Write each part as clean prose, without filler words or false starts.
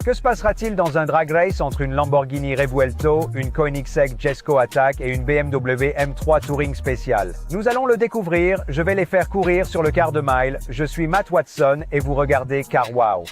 Que se passera-t-il dans un drag race entre une Lamborghini Revuelto, une Koenigsegg Jesko Attack et une BMW M3 Touring Spécial? Nous allons le découvrir, je vais les faire courir sur le quart de mile. Je suis Matt Watson et vous regardez Car Wow.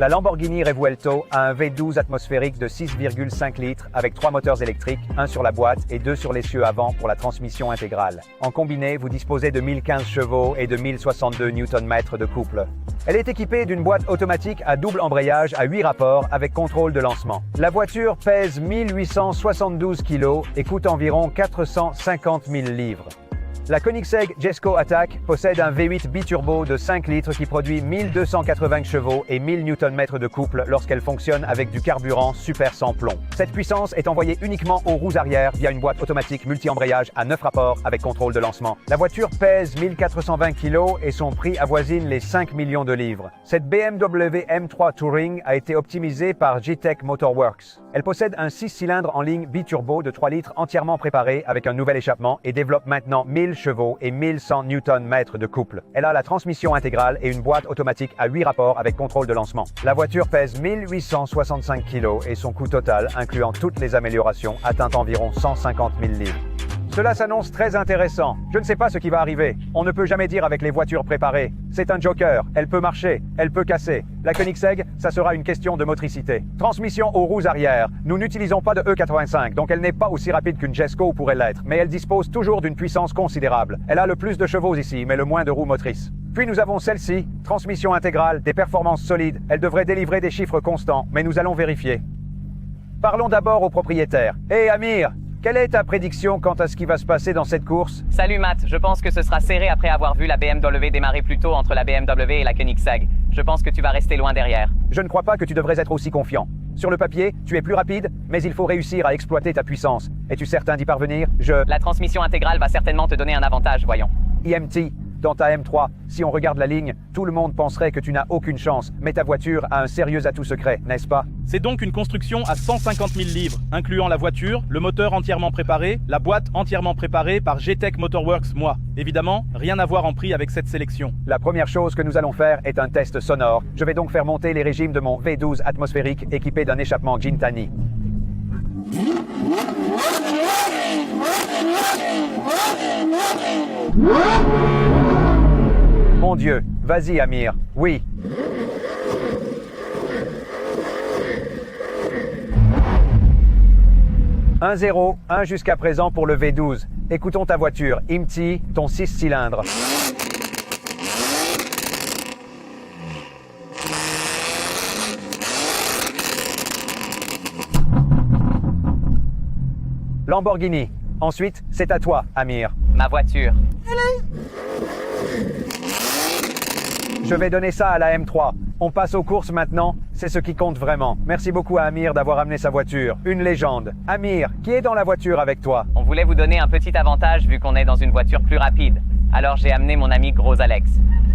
La Lamborghini Revuelto a un V12 atmosphérique de 6,5 litres avec 3 moteurs électriques, un sur la boîte et 2 sur l'essieu avant pour la transmission intégrale. En combiné, vous disposez de 1015 chevaux et de 1062 Nm de couple. Elle est équipée d'une boîte automatique à double embrayage à 8 rapports avec contrôle de lancement. La voiture pèse 1872 kg et coûte environ 450 000 livres. La Koenigsegg Jesko Attack possède un V8 biturbo de 5 litres qui produit 1280 chevaux et 1000 Nm de couple lorsqu'elle fonctionne avec du carburant super sans plomb. Cette puissance est envoyée uniquement aux roues arrière via une boîte automatique multi-embrayage à 9 rapports avec contrôle de lancement. La voiture pèse 1420 kg et son prix avoisine les 5 millions de livres. Cette BMW M3 Touring a été optimisée par G-Tech Motorworks. Elle possède un 6 cylindres en ligne biturbo de 3 litres entièrement préparé avec un nouvel échappement et développe maintenant 1000 chevaux et 1100 Nm de couple. Elle a la transmission intégrale et une boîte automatique à 8 rapports avec contrôle de lancement. La voiture pèse 1865 kg et son coût total, incluant toutes les améliorations, atteint environ 150 000 livres. Cela s'annonce très intéressant. Je ne sais pas ce qui va arriver. On ne peut jamais dire avec les voitures préparées. C'est un joker. Elle peut marcher, elle peut casser. La Koenigsegg, ça sera une question de motricité. Transmission aux roues arrière. Nous n'utilisons pas de E85, donc elle n'est pas aussi rapide qu'une Jesko pourrait l'être, mais elle dispose toujours d'une puissance considérable. Elle a le plus de chevaux ici, mais le moins de roues motrices. Puis nous avons celle-ci, transmission intégrale, des performances solides. Elle devrait délivrer des chiffres constants, mais nous allons vérifier. Parlons d'abord au propriétaire. Hé Amir, quelle est ta prédiction quant à ce qui va se passer dans cette course? Salut Matt, je pense que ce sera serré après avoir vu la BMW démarrer plus tôt entre la BMW et la Koenigsegg. Je pense que tu vas rester loin derrière. Je ne crois pas que tu devrais être aussi confiant. Sur le papier, tu es plus rapide, mais il faut réussir à exploiter ta puissance. Es-tu certain d'y parvenir? La transmission intégrale va certainement te donner un avantage, voyons. IMT, dans ta M3, si on regarde la ligne, tout le monde penserait que tu n'as aucune chance, mais ta voiture a un sérieux atout secret, n'est-ce pas? C'est donc une construction à 150 000 livres, incluant la voiture, le moteur entièrement préparé, la boîte entièrement préparée par G-Tech Motorworks, moi. Évidemment, rien à voir en prix avec cette sélection. La première chose que nous allons faire est un test sonore. Je vais donc faire monter les régimes de mon V12 atmosphérique équipé d'un échappement Gintani. Mon Dieu, vas-y Amir, oui. « 1-0, 1 jusqu'à présent pour le V12. Écoutons ta voiture, IMT, ton 6 cylindres. Lamborghini. Ensuite, c'est à toi, Amir. Ma voiture. Je vais donner ça à la M3. On passe aux courses maintenant, c'est ce qui compte vraiment. Merci beaucoup à Amir d'avoir amené sa voiture. Une légende. Amir, qui est dans la voiture avec toi? On voulait vous donner un petit avantage vu qu'on est dans une voiture plus rapide. Alors j'ai amené mon ami Gros Alex.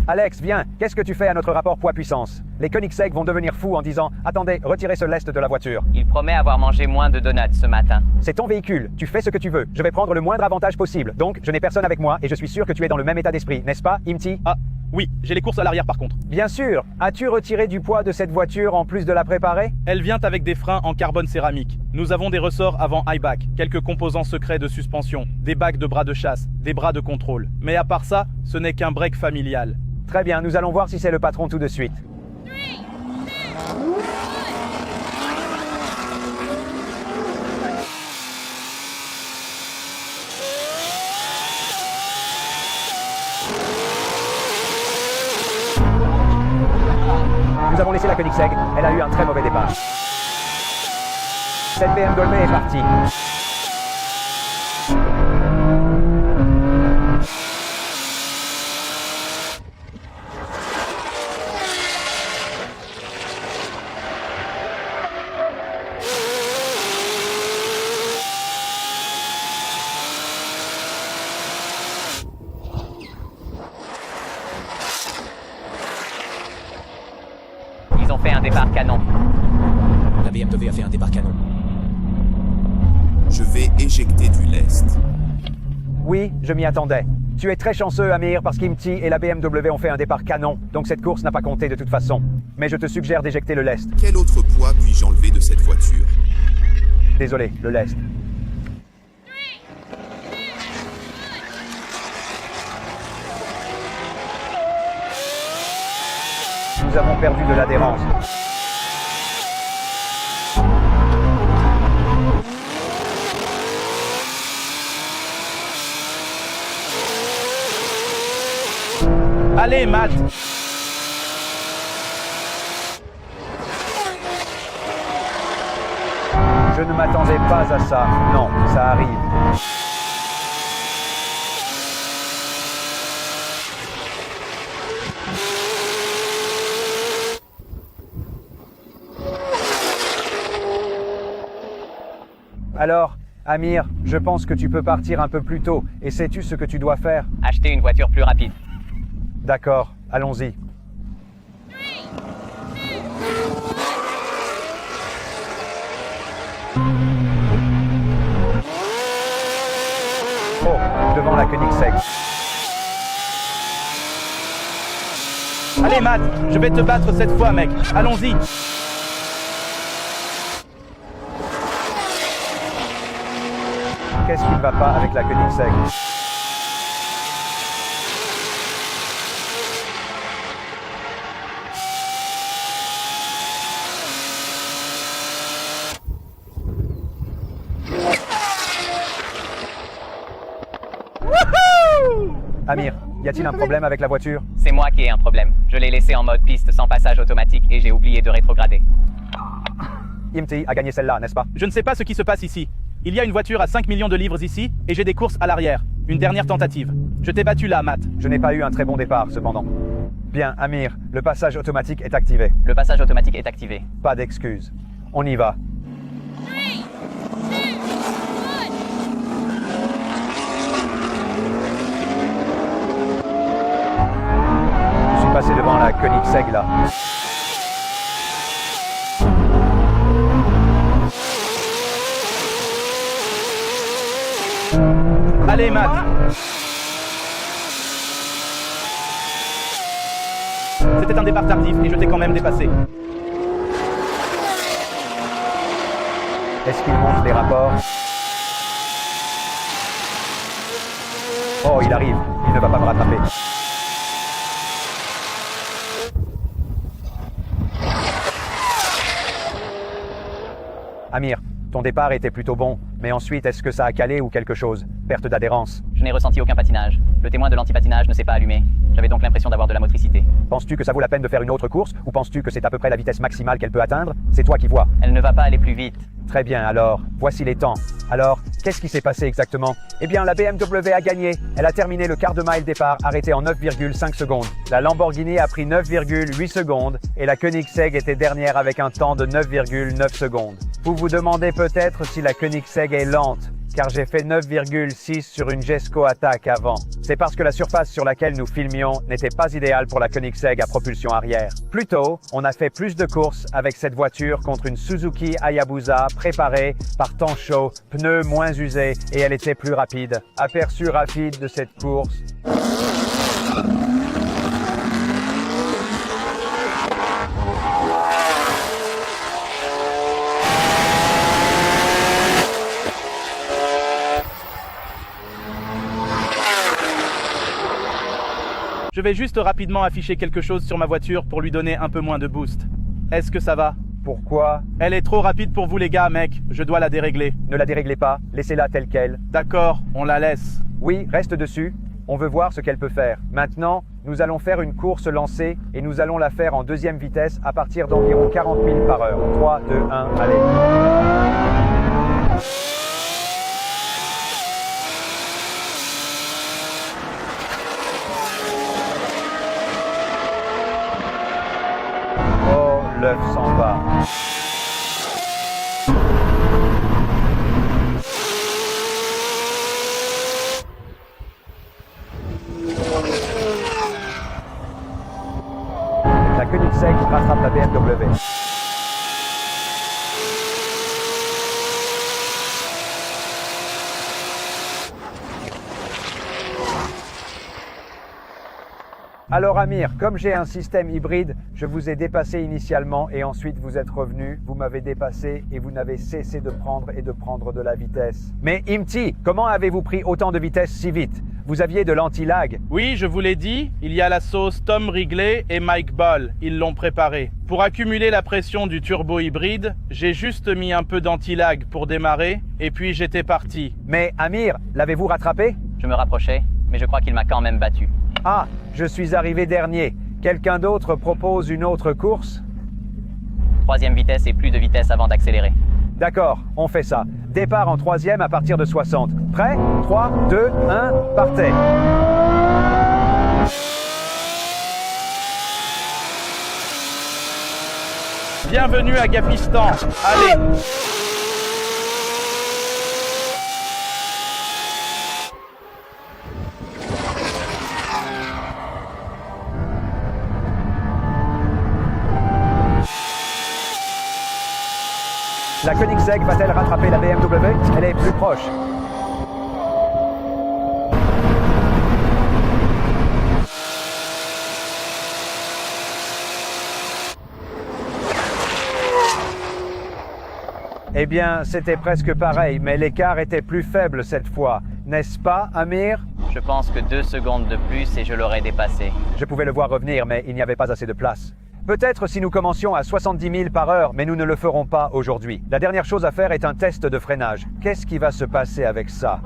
Alex, viens, qu'est-ce que tu fais à notre rapport poids-puissance? Les Koenigsegg vont devenir fous en disant « Attendez, retirez ce lest de la voiture. » Il promet avoir mangé moins de donuts ce matin. C'est ton véhicule, tu fais ce que tu veux. Je vais prendre le moindre avantage possible. Donc, je n'ai personne avec moi et je suis sûr que tu es dans le même état d'esprit, n'est-ce pas, IMT? Ah, oui, j'ai les courses à l'arrière par contre. Bien sûr. As-tu retiré du poids de cette voiture en plus de la préparer? Elle vient avec des freins en carbone céramique. Nous avons des ressorts avant high-back, quelques composants secrets de suspension, des bacs de bras de chasse, des bras de contrôle. Mais à part ça, ce n'est qu'un break familial. Très bien, nous allons voir si c'est le patron tout de suite. Nous avons laissé la Koenigsegg, elle a eu un très mauvais départ. Cette BMW est partie. Ils ont fait un départ canon. La BMW a fait un départ canon. Je vais éjecter du lest. Oui, je m'y attendais. Tu es très chanceux, Amir, parce qu'Imti et la BMW ont fait un départ canon, donc cette course n'a pas compté de toute façon. Mais je te suggère d'éjecter le lest. Quel autre poids puis-je enlever de cette voiture? Désolé, le lest. Nous avons perdu de l'adhérence. Allez, Matt! Je ne m'attendais pas à ça. Non, ça arrive. Alors, Amir, je pense que tu peux partir un peu plus tôt. Et sais-tu ce que tu dois faire? Acheter une voiture plus rapide. D'accord, allons-y. Oh, devant la Koenigsegg. Allez, Matt, je vais te battre cette fois, mec. Allons-y. Qu'est-ce qui ne va pas avec la Koenigsegg? Amir, y a-t-il un problème avec la voiture? C'est moi qui ai un problème. Je l'ai laissé en mode piste sans passage automatique et j'ai oublié de rétrograder. Imti a gagné celle-là, n'est-ce pas? Je ne sais pas ce qui se passe ici. Il y a une voiture à 5 millions de livres ici et j'ai des courses à l'arrière. Une dernière tentative. Je t'ai battu là, Matt. Je n'ai pas eu un très bon départ, cependant. Bien, Amir, le passage automatique est activé. Le passage automatique est activé. Pas d'excuses. On y va. Je suis passé devant la Koenigsegg là. Allez, Matt. C'était un départ tardif et je t'ai quand même dépassé. Est-ce qu'il monte les rapports? Oh, il arrive. Il ne va pas me rattraper. Amir, ton départ était plutôt bon, mais ensuite, est-ce que ça a calé ou quelque chose? Perte d'adhérence. Je n'ai ressenti aucun patinage. Le témoin de l'antipatinage ne s'est pas allumé. J'avais donc l'impression d'avoir de la motricité. Penses-tu que ça vaut la peine de faire une autre course, ou penses-tu que c'est à peu près la vitesse maximale qu'elle peut atteindre? C'est toi qui vois. Elle ne va pas aller plus vite. Très bien, alors, voici les temps. Alors, qu'est-ce qui s'est passé exactement? Eh bien, la BMW a gagné. Elle a terminé le quart de mile départ, arrêté en 9,5 secondes. La Lamborghini a pris 9,8 secondes, et la Koenigsegg était dernière avec un temps de 9,9 secondes. Vous vous demandez peut-être si la Koenigsegg est lente, car j'ai fait 9,6 sur une Jesko Attack avant. C'est parce que la surface sur laquelle nous filmions n'était pas idéale pour la Koenigsegg à propulsion arrière. Plus tôt, on a fait plus de courses avec cette voiture contre une Suzuki Hayabusa préparée par temps chaud, pneus moins usés et elle était plus rapide. Aperçu rapide de cette course. Je vais juste rapidement afficher quelque chose sur ma voiture pour lui donner un peu moins de boost. Est-ce que ça va? Pourquoi? Elle est trop rapide pour vous les gars, mec. Je dois la dérégler. Ne la déréglez pas, laissez-la telle qu'elle. D'accord, on la laisse. Oui, reste dessus. On veut voir ce qu'elle peut faire. Maintenant, nous allons faire une course lancée et nous allons la faire en deuxième vitesse à partir d'environ 40 000 par heure. 3, 2, 1, allez. Oh, l'œuf s'en va. La Koenigsegg rattrape la BMW. Alors Amir, comme j'ai un système hybride, je vous ai dépassé initialement et ensuite vous êtes revenu, vous m'avez dépassé et vous n'avez cessé de prendre de la vitesse. Mais Imti, comment avez-vous pris autant de vitesse si vite? Vous aviez de l'anti-lag. Oui, je vous l'ai dit, il y a la sauce Tom Wrigley et Mike Ball. Ils l'ont préparé. Pour accumuler la pression du turbo hybride, j'ai juste mis un peu d'anti-lag pour démarrer et puis j'étais parti. Mais Amir, l'avez-vous rattrapé? Je me rapprochais, mais je crois qu'il m'a quand même battu. Ah, je suis arrivé dernier. Quelqu'un d'autre propose une autre course? 3e vitesse et plus de vitesse avant d'accélérer. D'accord, on fait ça. Départ en 3e à partir de 60. Prêt? 3, 2, 1, partez. Bienvenue à Gapistan. Allez! La Koenigsegg va-t-elle rattraper la BMW? Elle est plus proche. Eh bien, c'était presque pareil, mais l'écart était plus faible cette fois. N'est-ce pas, Amir? Je pense que 2 secondes de plus et je l'aurais dépassé. Je pouvais le voir revenir, mais il n'y avait pas assez de place. Peut-être si nous commencions à 70 000 par heure, mais nous ne le ferons pas aujourd'hui. La dernière chose à faire est un test de freinage. Qu'est-ce qui va se passer avec ça?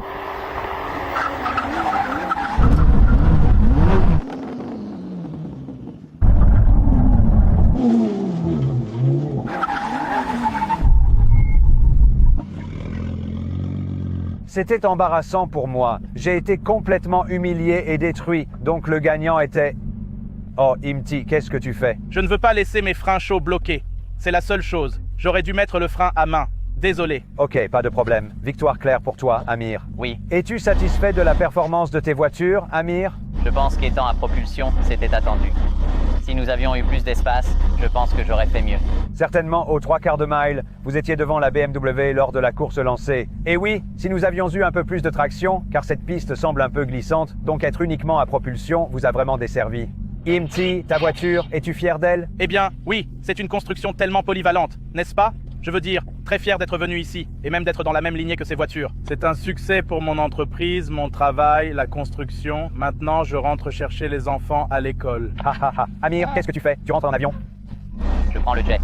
C'était embarrassant pour moi. J'ai été complètement humilié et détruit. Donc le gagnant était... Oh, Imti, qu'est-ce que tu fais? Je ne veux pas laisser mes freins chauds bloqués. C'est la seule chose. J'aurais dû mettre le frein à main. Désolé. Ok, pas de problème. Victoire claire pour toi, Amir. Oui, Es-tu satisfait de la performance de tes voitures, Amir? je pense qu'étant à propulsion, c'était attendu. Si nous avions eu plus d'espace, je pense que j'aurais fait mieux. Certainement, aux 3/4 de mile, vous étiez devant la BMW lors de la course lancée. Et oui, si nous avions eu un peu plus de traction, car cette piste semble un peu glissante, donc être uniquement à propulsion vous a vraiment desservi. Imti, ta voiture, es-tu fier d'elle? Eh bien, oui, c'est une construction tellement polyvalente, n'est-ce pas? Je veux dire, très fier d'être venu ici, et même d'être dans la même lignée que ces voitures. C'est un succès pour mon entreprise, mon travail, la construction. Maintenant, je rentre chercher les enfants à l'école. Ha ha ha. Amir, qu'est-ce que tu fais? Tu rentres en avion? Je prends le jet.